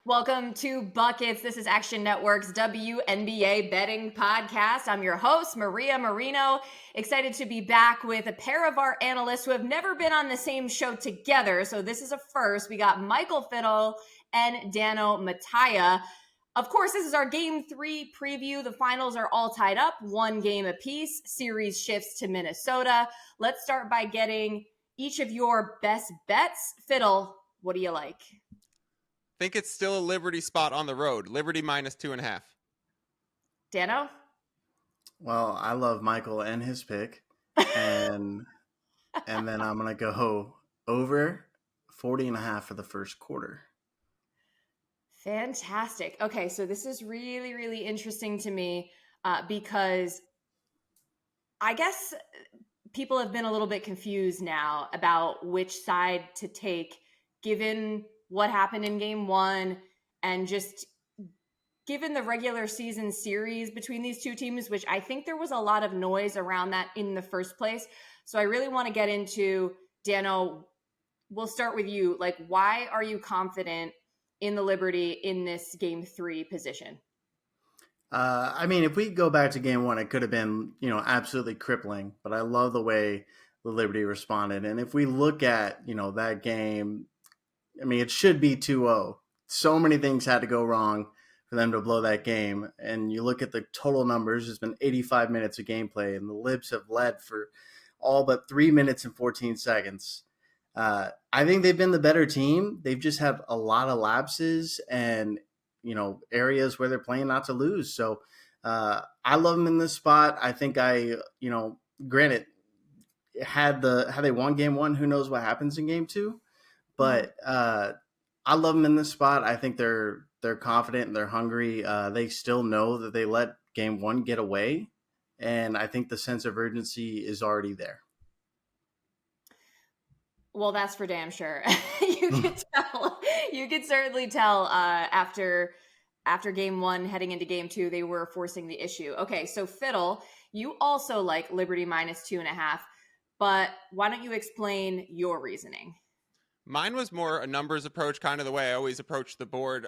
Welcome to Buckets. This is Action Network's WNBA betting podcast. I'm your host, Maria Marino. Excited to be back with a pair of our analysts who have never been on the same show together. So this is a first. We got Michael Fiddle and Dano Mattia. Of course, this is our Game 3 preview. The finals are all tied up, one game apiece. Series shifts to Minnesota. Let's start by getting each of your best bets. Fiddle, what do you like? Think it's still a Liberty spot on the road. Liberty -2.5. Dano? Well, I love Michael and his pick. And then I'm going to go over 40.5 for the first quarter. Fantastic. Okay, so this is really, really interesting to me because I guess people have been a little bit confused now about which side to take given what happened in game one and just given the regular season series between these two teams, which I think there was a lot of noise around that in the first place. So I really want to get into, Dano, we'll start with you. Like, why are you confident in the Liberty in this game 3 position? I mean, if we go back to game one, it could have been, absolutely crippling, but I love the way the Liberty responded. And if we look at, that game, I mean, it should be 2-0. So many things had to go wrong for them to blow that game. And you look at the total numbers, it's been 85 minutes of gameplay, and the Libs have led for all but 3 minutes and 14 seconds. I think they've been the better team. They've just had a lot of lapses and, areas where they're playing not to lose. So I love them in this spot. I think granted, had they won game one, who knows what happens in game two. But I love them in this spot. I think they're confident and they're hungry. They still know that they let game one get away. And I think the sense of urgency is already there. Well, that's for damn sure. You could tell. You could certainly tell after game one, heading into game two, they were forcing the issue. Okay, so Fiddle, you also like Liberty -2.5, but why don't you explain your reasoning? Mine was more a numbers approach, kind of the way I always approach the board.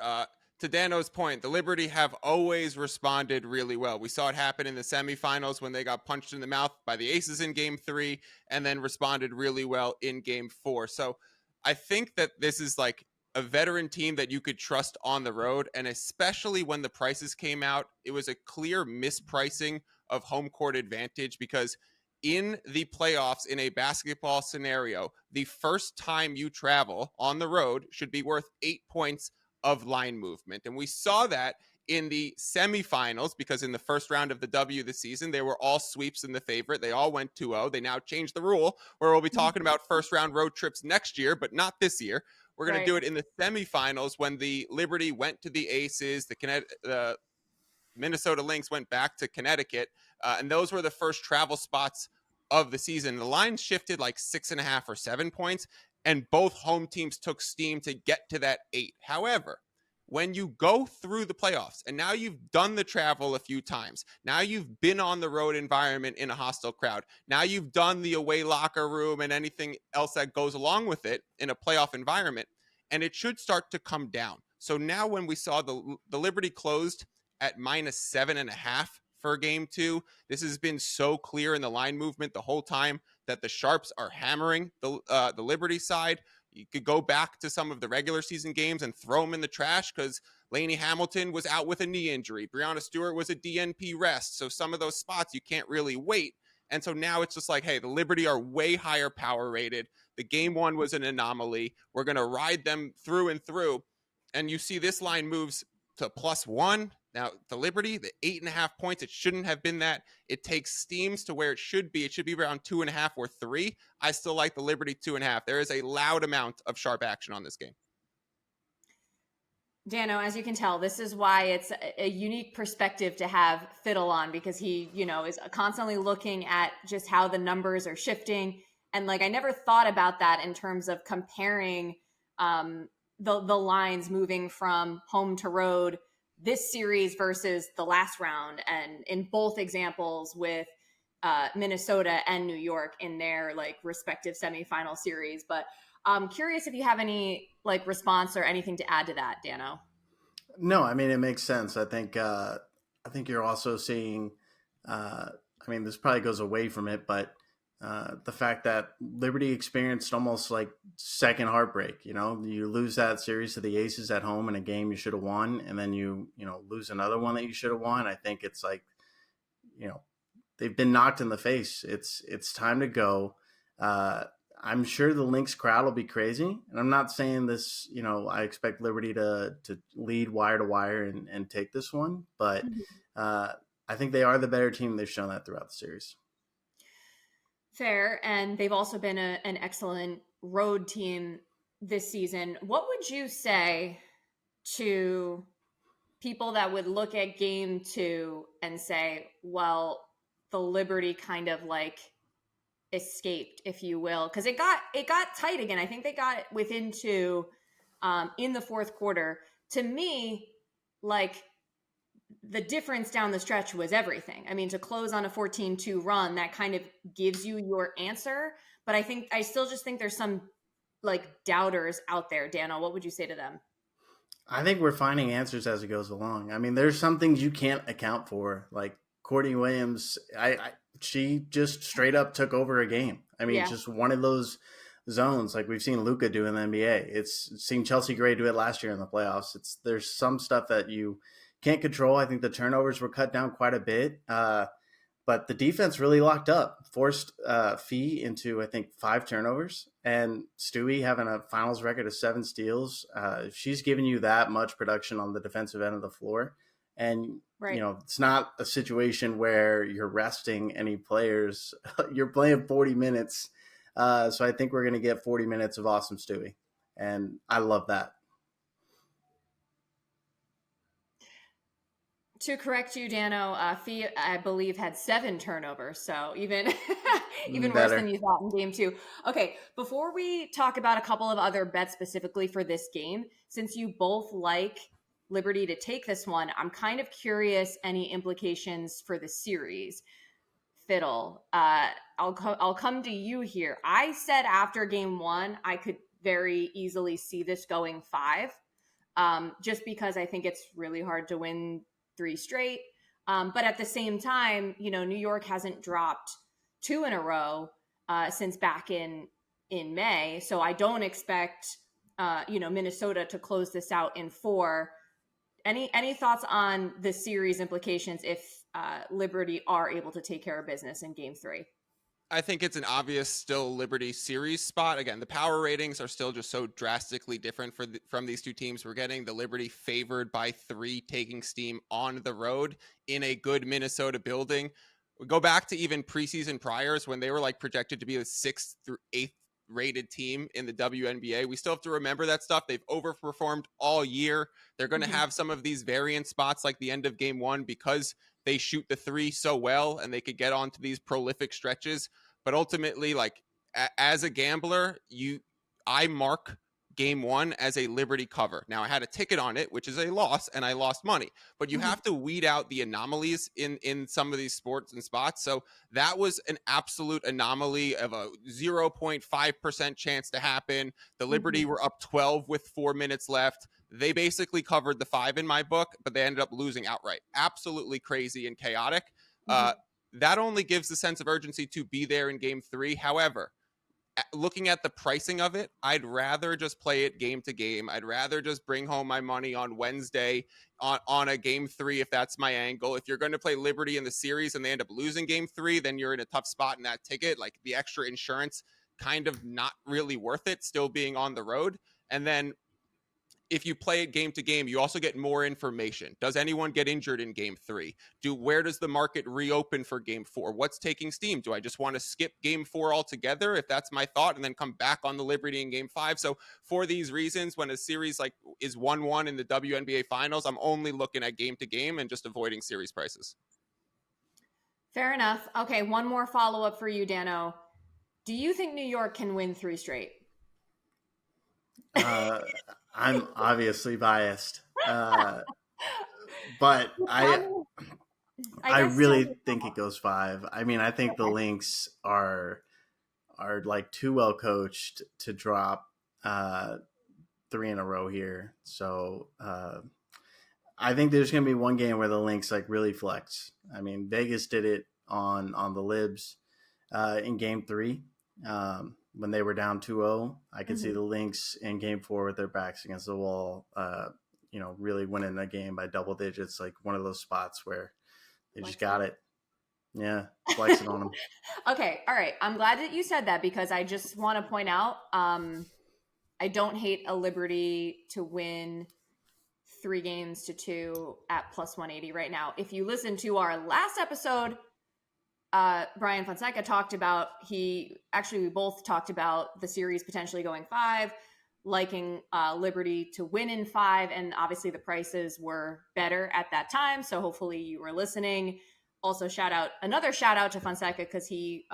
To Dano's point, the Liberty have always responded really well. We saw it happen in the semifinals when they got punched in the mouth by the Aces in game 3 and then responded really well in game 4. So I think that this is like a veteran team that you could trust on the road. And especially when the prices came out, it was a clear mispricing of home court advantage because in the playoffs, in a basketball scenario, the first time you travel on the road should be worth 8 points of line movement. And we saw that in the semifinals because in the first round of the W this season, they were all sweeps in the favorite. They all went 2-0. They now changed the rule where we'll be talking about first round road trips next year, but not this year. We're going to do it in the semifinals when the Liberty went to the Aces, the Minnesota Lynx went back to Connecticut, and those were the first travel spots of the season. The line shifted like 6.5 or 7 points, and both home teams took steam to get to that 8. However, when you go through the playoffs, and now you've done the travel a few times, now you've been on the road environment in a hostile crowd, now you've done the away locker room and anything else that goes along with it in a playoff environment, and it should start to come down. So now when we saw the Liberty closed at -7.5 for game 2. This has been so clear in the line movement the whole time that the Sharps are hammering the Liberty side. You could go back to some of the regular season games and throw them in the trash because Lainey Hamilton was out with a knee injury. Breanna Stewart was a DNP rest. So some of those spots you can't really wait. And so now it's just like, hey, the Liberty are way higher power rated. The game one was an anomaly. We're going to ride them through and through. And you see this line moves to +1. Now, the Liberty, the 8.5 points, it shouldn't have been that. It takes steams to where it should be. It should be around 2.5 or 3. I still like the Liberty 2.5. There is a loud amount of sharp action on this game. Dano, as you can tell, this is why it's a unique perspective to have Fiddle on because he, is constantly looking at just how the numbers are shifting. And like, I never thought about that in terms of comparing the lines moving from home to road this series versus the last round, and in both examples with Minnesota and New York in their like respective semifinal series. But I'm curious if you have any like response or anything to add to that, Dano. No, I mean it makes sense. I think you're also seeing. I mean, this probably goes away from it, but the fact that Liberty experienced almost like second heartbreak. You know, you lose that series to the Aces at home in a game you should have won, and then you know lose another one that you should have won. I think it's like, you know, they've been knocked in the face. It's time to go. Uh, I'm sure the Lynx crowd will be crazy, and I'm not saying this. You know, I expect Liberty to lead wire to wire and take this one, but uh, I think they are the better team. They've shown that throughout the series. Fair. And they've also been an excellent road team this season. What would you say to people that would look at game 2 and say, well, the Liberty kind of like escaped, if you will, because it got tight again. I think they got within 2 in the fourth quarter. To me, like the difference down the stretch was everything. I mean, to close on a 14-2 run, that kind of gives you your answer. But I still just think there's some like doubters out there. Daniel, what would you say to them? I think we're finding answers as it goes along. I mean, there's some things you can't account for, like Courtney Williams. She just straight up took over a game. I mean, Yeah. just one of those zones like we've seen Luca do in the NBA. It's seen Chelsea Gray do it last year in the playoffs. There's some stuff that you can't control. I think the turnovers were cut down quite a bit. But the defense really locked up, forced Fee into, I think, 5 turnovers. And Stewie having a finals record of 7 steals, she's giving you that much production on the defensive end of the floor. And, Right. you know, it's not a situation where you're resting any players. You're playing 40 minutes. So I think we're going to get 40 minutes of awesome Stewie. And I love that. To correct you, Dano, Fee, I believe, had 7 turnovers, so even even worse than Better. you thought in game 2. Okay, before we talk about a couple of other bets specifically for this game, since you both like Liberty to take this one, I'm kind of curious any implications for the series. Fiddle, I'll come to you here. I said after game 1, I could very easily see this going 5. Just because I think it's really hard to win 3 straight. But at the same time, you know, New York hasn't dropped 2 in a row since back in May, so I don't expect you know, Minnesota to close this out in 4. Any thoughts on the series implications if Liberty are able to take care of business in game 3? I think it's an obvious still Liberty series spot. Again, the power ratings are still just so drastically different from these two teams. We're getting the Liberty favored by 3, taking steam on the road in a good Minnesota building. We go back to even preseason priors when they were like projected to be the 6th through 8th rated team in the WNBA. We still have to remember that stuff. They've overperformed all year. They're going to have some of these variant spots like the end of game 1 because they shoot the 3 so well and they could get onto these prolific stretches. But ultimately, like as a gambler, I mark game 1 as a Liberty cover. Now I had a ticket on it, which is a loss, and I lost money. But you have to weed out the anomalies in some of these sports and spots. So that was an absolute anomaly of a 0.5% chance to happen. The Liberty were up 12 with 4 minutes left. They basically covered the 5 in my book, but they ended up losing outright. Absolutely crazy and chaotic. That only gives the sense of urgency to be there in game 3. However, looking at the pricing of it, I'd rather just play it game to game. I'd rather just bring home my money on Wednesday on a game 3 if that's my angle. If you're going to play Liberty in the series and they end up losing game 3, then you're in a tough spot in that ticket. Like the extra insurance, kind of not really worth it, still being on the road. And then if you play it game to game, you also get more information. Does anyone get injured in game 3? Where does the market reopen for game 4? What's taking steam? Do I just want to skip game 4 altogether if that's my thought and then come back on the Liberty in game 5? So for these reasons, when a series like is 1-1 in the WNBA finals, I'm only looking at game to game and just avoiding series prices. Fair enough. Okay, one more follow-up for you, Dano. Do you think New York can win 3 straight? I'm obviously biased, but I really think it goes 5. I mean, I think the Lynx are like too well coached to drop 3 in a row here. So I think there's going to be one game where the Lynx like really flex. I mean, Vegas did it on the Libs in Game 3 when they were down 2-0. I could see the Lynx in Game 4 with their backs against the wall. Really winning a game by double digits, like one of those spots where they just got it. Yeah, flexing on them. Okay, all right. I'm glad that you said that because I just want to point out I don't hate a Liberty to win 3-2 at plus 180 right now. If you listen to our last episode, Brian Fonseca talked about, we both talked about the series potentially going 5, liking Liberty to win in 5, and obviously the prices were better at that time. So hopefully you were listening. Also, another shout out to Fonseca because he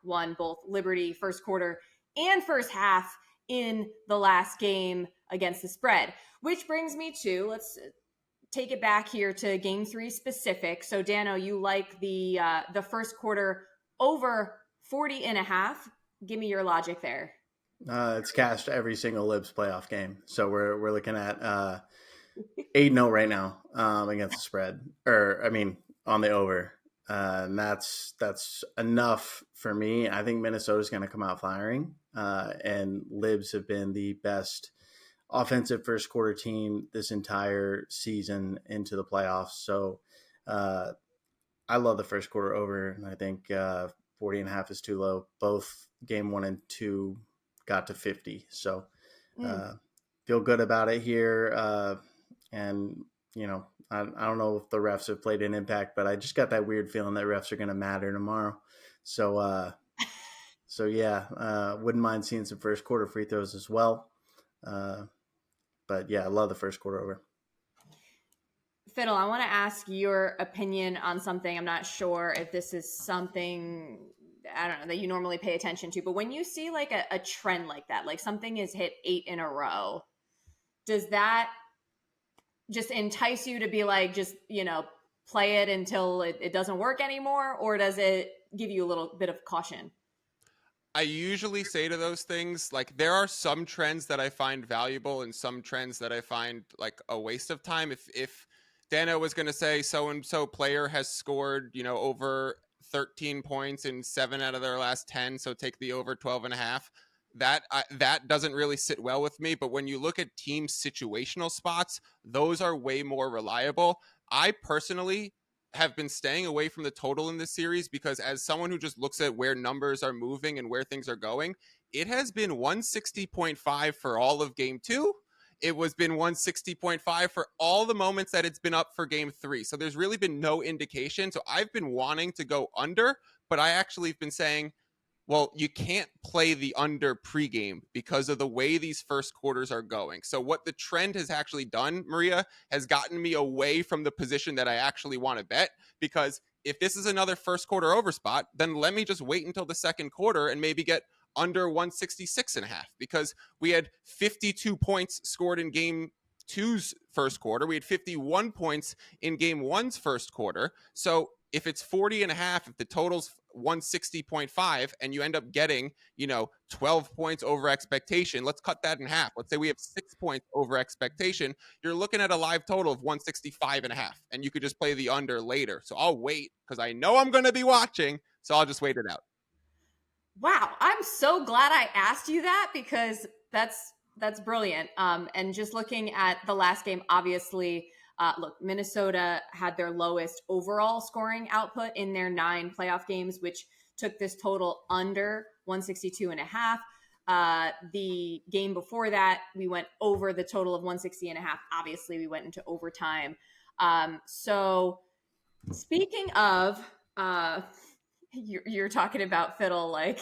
won both Liberty first quarter and first half in the last game against the spread, which brings me to, let's take it back here to Game 3 specific. So Dano, you like the first quarter over 40.5. Give me your logic there. It's cashed every single Libs playoff game. So we're looking at 8-0 right now against the spread, on the over. And that's enough for me. I think Minnesota's going to come out firing. And Libs have been the best offensive first quarter team this entire season into the playoffs. So I love the first quarter over. And I think 40.5 is too low. Both game 1 and 2 got to 50. So feel good about it here. And, I don't know if the refs have played an impact, but I just got that weird feeling that refs are going to matter tomorrow. So, wouldn't mind seeing some first quarter free throws as well. But yeah, I love the first quarter over. Fiddle, I want to ask your opinion on something. I'm not sure if this is something, I don't know, that you normally pay attention to, but when you see like a trend like that, like something is hit 8 in a row, does that just entice you to be like, just, play it until it doesn't work anymore? Or does it give you a little bit of caution? I usually say to those things, like, there are some trends that I find valuable and some trends that I find like a waste of time. If Dano was going to say so-and-so player has scored, over 13 points in 7 out of their last 10, so take the over 12.5. That doesn't really sit well with me. But when you look at team situational spots, those are way more reliable. I personally have been staying away from the total in this series because as someone who just looks at where numbers are moving and where things are going, it has been 160.5 for all of Game 2. It was been 160.5 for all the moments that it's been up for Game 3. So there's really been no indication. So I've been wanting to go under, but I actually have been saying, well, you can't play the under pregame because of the way these first quarters are going. So what the trend has actually done, Maria, has gotten me away from the position that I actually want to bet, because if this is another first quarter over spot, then let me just wait until the second quarter and maybe get under 166.5, because we had 52 points scored in Game 2's first quarter. We had 51 points in Game 1's first quarter. So if it's 40.5, if the total's 160.5 and you end up getting, 12 points over expectation, let's cut that in half. Let's say we have 6 points over expectation. You're looking at a live total of 165.5, and you could just play the under later. So I'll wait because I know I'm going to be watching. So I'll just wait it out. Wow. I'm so glad I asked you that because that's brilliant. And just looking at the last game, obviously, look, Minnesota had their lowest overall scoring output in their 9 playoff games, which took this total under 162.5. The game before that, we went over the total of 160.5. Obviously, we went into overtime. So speaking of, you're talking about Fiddle, like,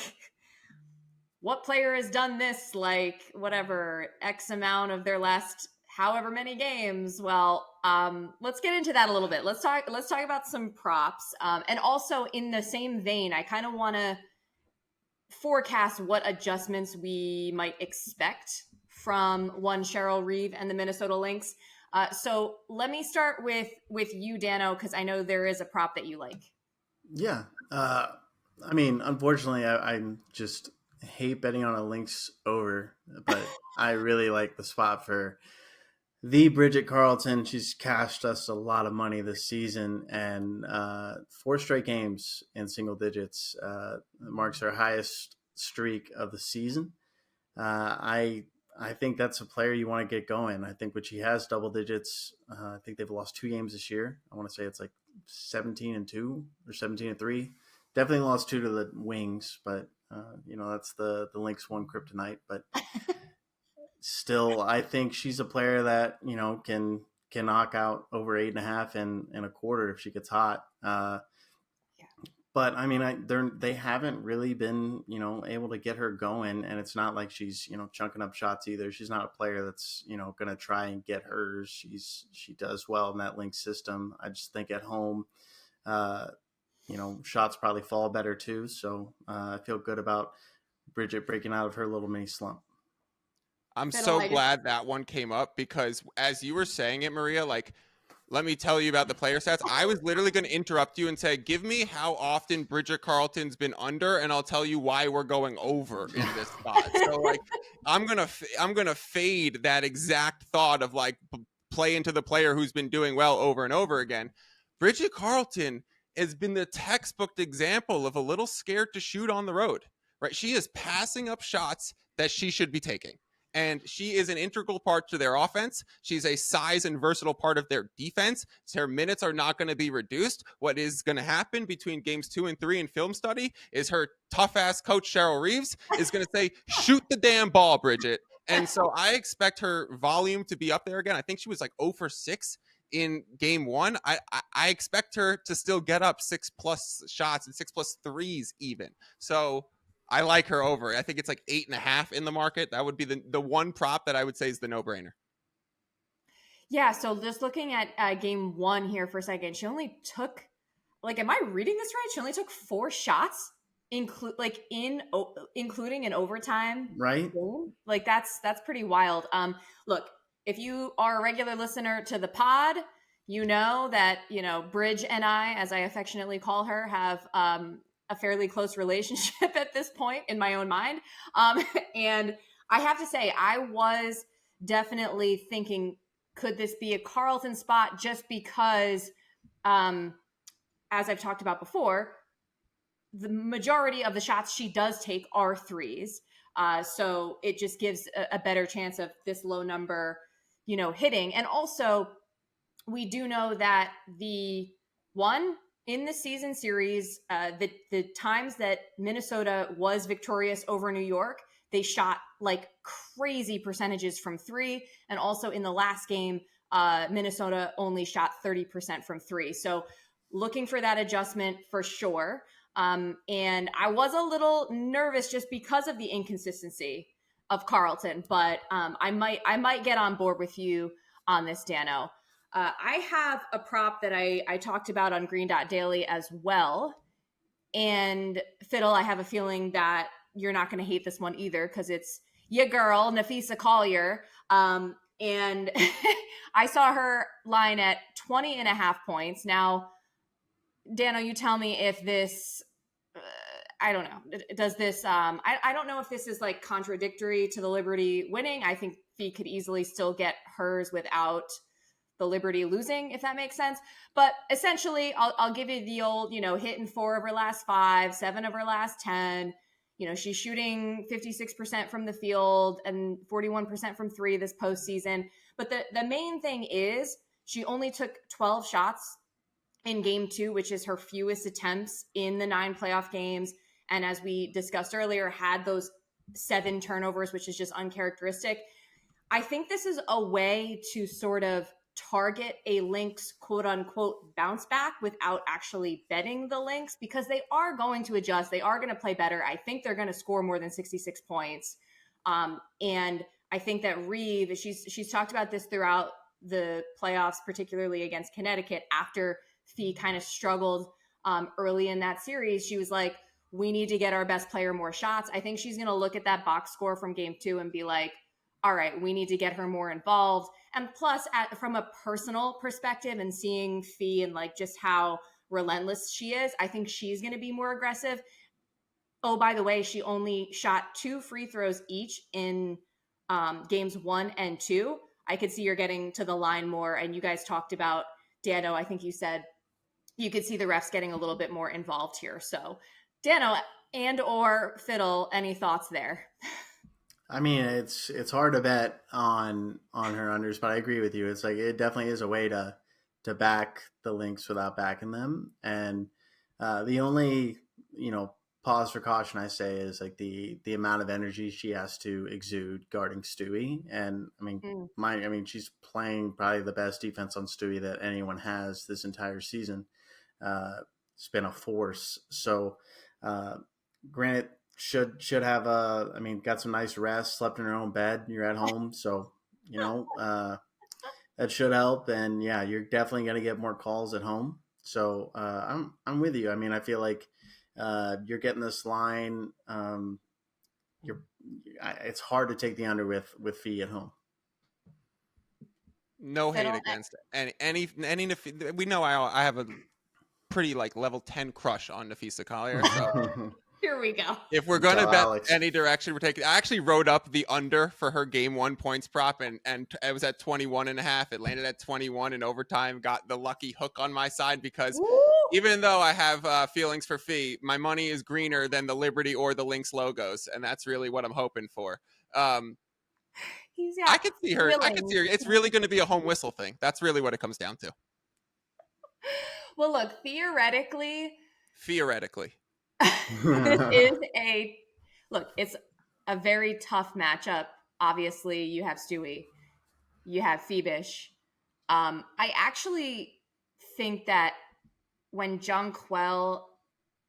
what player has done this, like, whatever, X amount of their last however many games? Well, let's get into that a little bit. Let's talk about some props. And also in the same vein, I kind of want to forecast what adjustments we might expect from one Cheryl Reeve and the Minnesota Lynx. So let me start with you, Dano, because I know there is a prop that you like. Yeah. Unfortunately, I'm just hate betting on a Lynx over, but I really like the spot for the Bridget Carlton. She's cashed us a lot of money this season, and 4 straight games in single digits marks her highest streak of the season. I think that's a player you want to get going. I think when she has double digits, I think they've lost 2 games this year. I want to say it's like 17-2 or 17-3. Definitely lost 2 to the Wings, but that's the Lynx one kryptonite. But still, I think she's a player that can knock out over 8.5 in a quarter if she gets hot. But I mean, they haven't really been able to get her going, and it's not like she's chunking up shots either. She's not a player that's going to try and get hers. She does well in that Lynx system. I just think at home, shots probably fall better too. So I feel good about Bridget breaking out of her little mini slump. I'm so glad that one came up, because as you were saying it, Maria, like, let me tell you about the player stats. I was literally going to interrupt you and say, give me how often Bridget Carlton's been under, and I'll tell you why we're going over in this spot. So, like, I'm gonna fade that exact thought of, like, play into the player who's been doing well over and over again. Bridget Carlton has been the textbook example of a little scared to shoot on the road, right? She is passing up shots that she should be taking. And she is an integral part to their offense. She's a size and versatile part of their defense. So her minutes are not going to be reduced. What is going to happen between games 2 and 3 in film study is her tough-ass coach, Cheryl Reeves, is going to say, shoot the damn ball, Bridget. And so I expect her volume to be up there again. I think she was like 0 for 6 in game 1. I expect her to still get up 6+ shots and 6+ threes even. So I like her over. I think it's like 8.5 in the market. That would be the one prop that I would say is the no-brainer. Yeah, so just looking at game 1 here for a second, she only took, like, am I reading this right? She only took 4 shots, including an overtime right game. Like, that's pretty wild. Look, if you are a regular listener to the pod, you know that Bridge and I, as I affectionately call her, have a fairly close relationship at this point in my own mind. And I have to say, I was definitely thinking, could this be a Carlton spot, just because, as I've talked about before, the majority of the shots she does take are threes. So it just gives a better chance of this low number, hitting. And also, we do know that in the season series, the times that Minnesota was victorious over New York, they shot like crazy percentages from 3. And also in the last game, Minnesota only shot 30% from 3. So looking for that adjustment for sure. And I was a little nervous just because of the inconsistency of Carlton, but I might get on board with you on this, Dano. I have a prop that I talked about on Green Dot Daily as well. And Fiddle, I have a feeling that you're not going to hate this one either, because it's your girl, Nafisa Collier. And I saw her line at 20.5 points. Now, Dano, you tell me if this, I don't know, does this, I don't know if this is like contradictory to the Liberty winning. I think Fee could easily still get hers without the Liberty losing, if that makes sense. But essentially, I'll give you the old, hitting 4 of her last 5, 7 of her last 10. She's shooting 56% from the field and 41% from 3 this postseason. But the main thing is she only took 12 shots in game 2, which is her fewest attempts in the 9 playoff games. And as we discussed earlier, had those 7 turnovers, which is just uncharacteristic. I think this is a way to sort of target a Lynx quote unquote bounce back without actually betting the Lynx, because they are going to adjust. They are going to play better. I think they're going to score more than 66 points. And I think that Reeve, she's talked about this throughout the playoffs, particularly against Connecticut, after Fee kind of struggled early in that series. She was like, we need to get our best player more shots. I think she's going to look at that box score from game 2 and be like, all right, we need to get her more involved. And plus, from a personal perspective and seeing Fee and like just how relentless she is, I think she's going to be more aggressive. Oh, by the way, she only shot 2 free throws each in games 1 and 2. I could see you're getting to the line more. And you guys talked about, Dano, I think you said you could see the refs getting a little bit more involved here. So Dano and or Fiddle, any thoughts there? I mean, it's hard to bet on her unders, but I agree with you. It's like it definitely is a way to back the Lynx without backing them. And the only pause for caution I say is like the amount of energy she has to exude guarding Stewie. And I mean, she's playing probably the best defense on Stewie that anyone has this entire season. It's been a force. So, granted, should have got some nice rest, slept in her own bed. You're at home, so that should help. And yeah, you're definitely going to get more calls at home. So I'm with you. I mean, I feel like you're getting this line. It's hard to take the under with Fee at home. No hate against it. Any we know I have a pretty like level 10 crush on Nafisa Collier. So here we go. If we're going to bet any direction we're taking, I actually wrote up the under for her game 1 points prop and it was at 21.5. It landed at 21 in overtime, got the lucky hook on my side because even though I have feelings for Fee, my money is greener than the Liberty or the Lynx logos. And that's really what I'm hoping for. I could see her. I could see her. It's really going to be a home whistle thing. That's really what it comes down to. Well, look, theoretically, it's a very tough matchup. Obviously, you have Stewie, you have Phoebish. I actually think that when Jonquel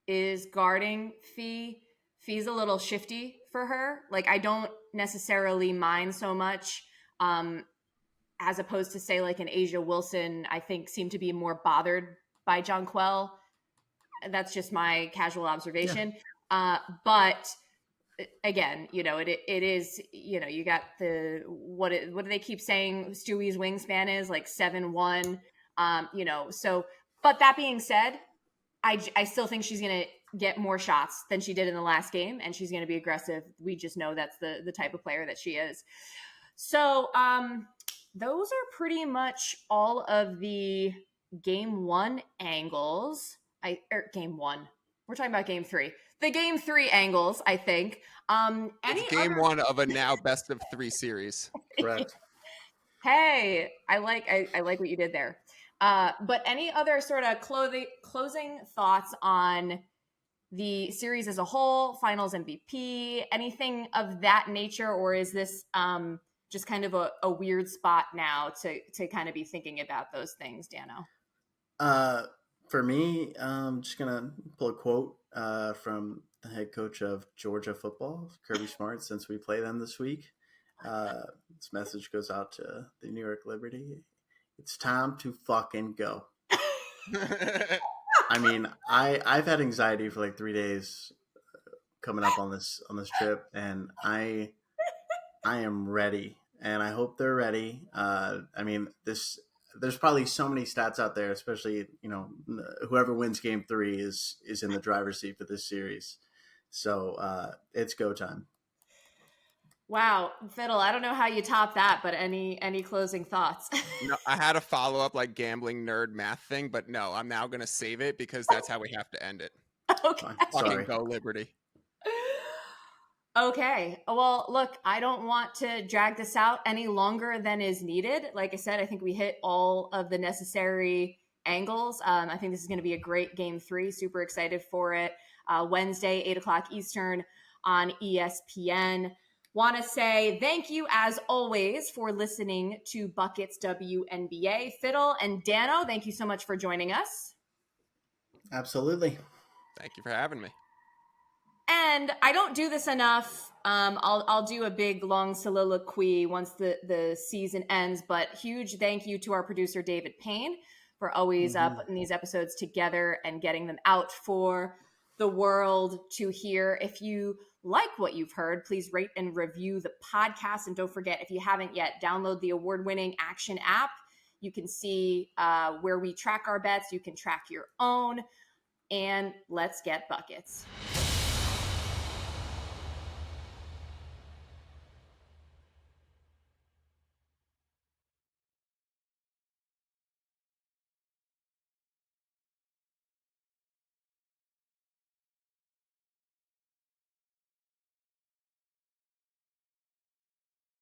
is guarding Fee's a little shifty for her. Like, I don't necessarily mind so much, as opposed to say like an Asia Wilson, I think seemed to be more bothered by Jonquel. That's just my casual observation. Yeah. But again, it is, you got what do they keep saying Stewie's wingspan is like 7'1", so, but that being said, I still think she's going to get more shots than she did in the last game, and she's going to be aggressive. We just know that's the type of player that she is. So, those are pretty much all of the game 1 angles. Game 1. We're talking about game 3. The game 3 angles, I think. It's game 1 of a now best of 3 series. Correct. Hey, I like what you did there. But any other sort of closing thoughts on the series as a whole, finals MVP, anything of that nature, or is this just kind of a weird spot now to kind of be thinking about those things, Dano? For me, I'm just going to pull a quote from the head coach of Georgia football, Kirby Smart, since we play them this week. This message goes out to the New York Liberty. It's time to fucking go. I mean, I've had anxiety for like 3 days coming up on this trip, and I am ready, and I hope they're ready. I mean, there's probably so many stats out there, especially, whoever wins game 3 is in the driver's seat for this series. So it's go time. Wow, Fiddle, I don't know how you top that, but any closing thoughts? No, I had a follow-up like gambling nerd math thing, but no, I'm now going to save it because that's how we have to end it. Okay. Fucking go Liberty. Okay. Well, look, I don't want to drag this out any longer than is needed. Like I said, I think we hit all of the necessary angles. I think this is going to be a great game 3. Super excited for it. Wednesday, 8:00 Eastern on ESPN. Want to say thank you, as always, for listening to Buckets WNBA. Fiddle and Dano, thank you so much for joining us. Absolutely. Thank you for having me. And I don't do this enough. I'll do a big long soliloquy once the season ends. But huge thank you to our producer David Payne for always putting these episodes together and getting them out for the world to hear. If you like what you've heard, please rate and review the podcast. And don't forget, if you haven't yet, download the award-winning Action app. You can see where we track our bets. You can track your own. And let's get buckets.